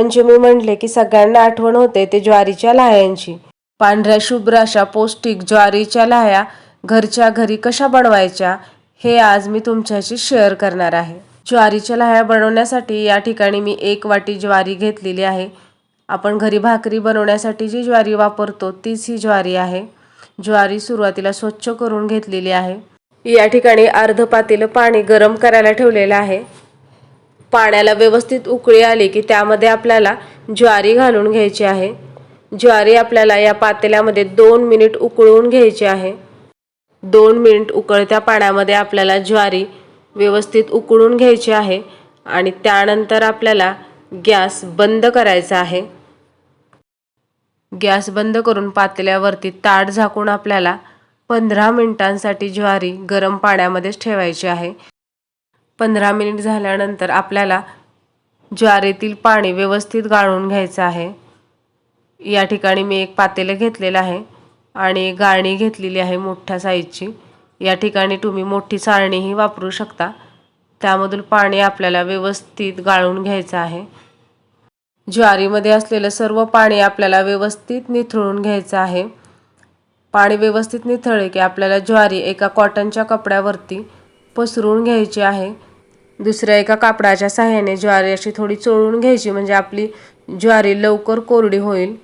पंचमी म्हटले की सगळ्यांना आठवण होते ते ज्वारीच्या लाह्यांची। पांढऱ्या शुभ्र अशा पौष्टिक ज्वारीच्या लाह्या घरच्या घरी कशा बनवायच्या हे आज मी तुमच्याशी शेअर करणार आहे। ज्वारीच्या लाह्या बनवण्यासाठी या ठिकाणी मी 1 वाटी ज्वारी घेतलेली आहे। आपण घरी भाकरी बनवण्यासाठी जी ज्वारी वापरतो तीच ही ज्वारी आहे। ज्वारी सुरुवातीला स्वच्छ करून घेतलेली आहे। या ठिकाणी अर्ध पातेलं पाणी गरम करायला ठेवलेलं आहे। पाण्याला व्यवस्थित उकळी आली की त्यामध्ये आपल्याला ज्वारी घालून घ्यायची आहे। ज्वारी आपल्याला या पातेल्यामध्ये 2 मिनिट उकळून घ्यायची आहे। 2 मिनिट उकळत्या पाण्यामध्ये आपल्याला ज्वारी व्यवस्थित उकळून घ्यायची आहे आणि त्यानंतर आपल्याला गॅस बंद करायचा आहे। गॅस बंद करून पातेल्यावरती ताट झाकून आपल्याला 15 मिनिटांसाठी ज्वारी गरम पाण्यामध्येच ठेवायची आहे। 15 मिनिट झाल्यानंतर आपल्याला ज्वारीतील पाणी व्यवस्थित गाळून घ्यायचं आहे। या ठिकाणी मी एक पातेलं घेतलेलं आहे आणि गाळणी घेतलेली आहे मोठ्या साईजची। या ठिकाणी तुम्ही मोठी चाळणीही वापरू शकता। त्यामधून पाणी आपल्याला व्यवस्थित गाळून घ्यायचं आहे। ज्वारीमध्ये असलेलं सर्व पाणी आपल्याला व्यवस्थित निथळून घ्यायचं आहे। पाणी व्यवस्थित निथळले की आपल्याला ज्वारी एका कॉटनच्या कपड्यावरती पसरून घ्यायची आहे। दुसऱ्या एका कापडाच्या सहाय्याने ज्वारी अशी थोडी चोळून घ्यायची म्हणजे आपली ज्वारी लवकर कोरडी होईल।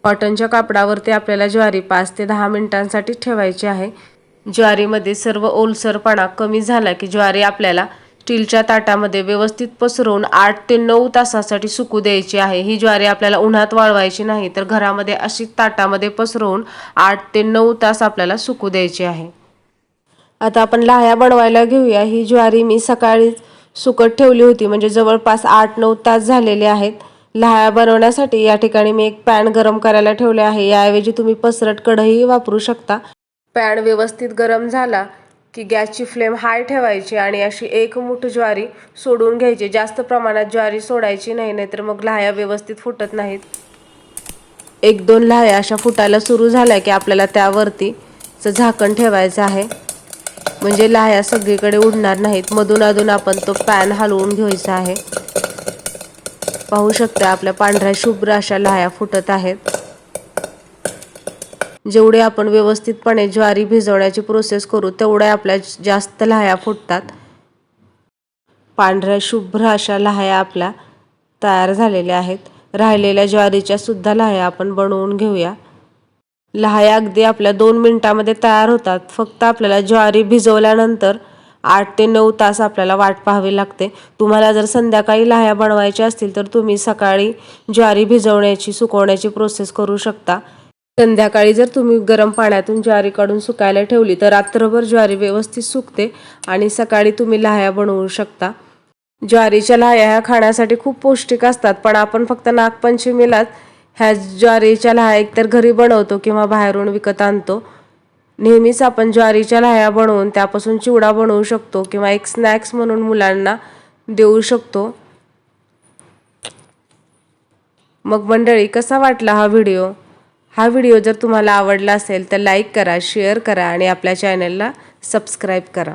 कॉटनच्या कापडावरती आपल्याला ज्वारी 5 ते 10 मिनिटांसाठी ठेवायची आहे। ज्वारीमध्ये सर्व ओलसरपणा कमी झाला की ज्वारी आपल्याला स्टीलच्या ताटामध्ये व्यवस्थित पसरवून 8 ते 9 तासासाठी सुकू द्यायची आहे। ही ज्वारी आपल्याला उन्हात वाळवायची नाही तर घरामध्ये अशी ताटामध्ये पसरवून 8 ते 9 तास आपल्याला सुकू द्यायची आहे। आता आपण लाह्या बनवायला घेऊया। ही ज्वारी मी सकाळी सुकत ठेवली होती म्हणजे जवळपास 8-9 तास झालेले आहेत। लाह्या बनवण्यासाठी या ठिकाणी मी एक पॅन गरम करायला ठेवले आहे। याऐवजी तुम्ही पसरट कढई वापरू शकता। पॅन व्यवस्थित गरम झाला की गॅसची फ्लेम हाय ठेवायची आणि अशी 1 मूठ ज्वारी सोडून घ्यायची। जास्त प्रमाणात ज्वारी सोडायची नाही, नाहीतर मग लाह्या व्यवस्थित फुटत नाहीत। 1-2 लाह्या अशा फुटायला सुरू झाल्या की आपल्याला त्यावरती झाकण ठेवायचं आहे म्हणजे लाह्या सगळीकडे उडणार नाहीत। मधून अधून आपण तो पॅन हलवून घ्यायचा आहे। पाहू शकता आपल्या पांढऱ्या शुभ्र अशा लाह्या फुटत आहेत। जेवढे आपण व्यवस्थितपणे ज्वारी भिजवण्याची प्रोसेस करू तेवढ्या आपल्या जास्त लाह्या फुटतात। पांढऱ्या शुभ्र अशा लाह्या आपल्या तयार झालेल्या आहेत। राहिलेल्या ज्वारीच्या सुद्धा लाह्या आपण बनवून घेऊया। लाह्या अगदी आपल्या 2 मिनिटांमध्ये तयार होतात। फक्त आपल्याला ज्वारी भिजवल्यानंतर 8 ते 9 तास आपल्याला वाट पाहावी लागते। तुम्हाला जर संध्याकाळी लाह्या बनवायच्या असतील तर तुम्ही सकाळी ज्वारी भिजवण्याची सुकवण्याची प्रोसेस करू शकता। संध्याकाळी जर तुम्ही गरम पाण्यातून ज्वारी काढून सुकायला ठेवली तर रात्रभर ज्वारी व्यवस्थित सुकते आणि सकाळी तुम्ही लाह्या बनवू शकता। ज्वारीच्या लाह्या ह्या खाण्यासाठी खूप पौष्टिक असतात, पण आपण फक्त नागपंचमीलाच ह्या ज्वारीच्या लाह्या एकतर घरी बनवतो किंवा बाहेरून विकत आणतो। नेहमीच आपण ज्वारीच्या लाह्या बनवून त्यापासून चिवडा बनवू शकतो किंवा एक स्नॅक्स म्हणून मुलांना देऊ शकतो। मग मंडळी, कसा वाटला हा व्हिडिओ? हा व्हिडिओ जर तुम्हाला आवडला असेल तर लाईक करा, शेअर करा आणि आपल्या चॅनलला सबस्क्राईब करा।